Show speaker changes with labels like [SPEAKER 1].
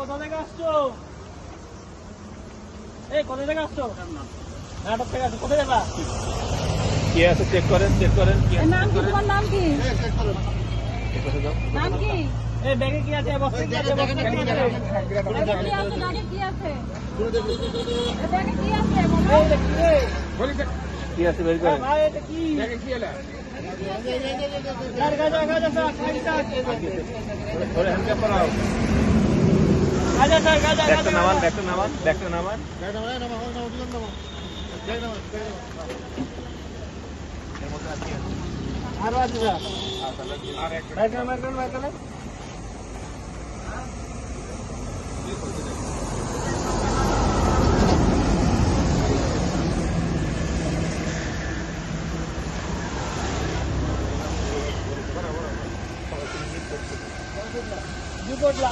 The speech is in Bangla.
[SPEAKER 1] কোথা থেকে আসছো? এই কোথা থেকে আসছো? নাটক থেকে আসছো, কোথায় যাবা?
[SPEAKER 2] কি আছে চেক করেন
[SPEAKER 3] নাম কি? তোমার নাম কি? নাম কি?
[SPEAKER 1] এই ব্যাগে কি আছে? বস্তায় কি আছে? বস্তায় কি আছে?
[SPEAKER 3] ব্যাগে কি আছে? ব্যাগে কি আছে? ব্যাগে কি আছে? বলো।
[SPEAKER 1] এই এটা কি রে?
[SPEAKER 2] কি আছে বের করেন
[SPEAKER 1] ভাই এটা কি? গাজা স্যার,
[SPEAKER 2] ওরে হ্যান্ডকাপ করাও
[SPEAKER 1] গাজা স্যার,
[SPEAKER 2] ব্যাগটা নামান
[SPEAKER 1] আরো আছে স্যার। বাইক নামান। দুই বটলা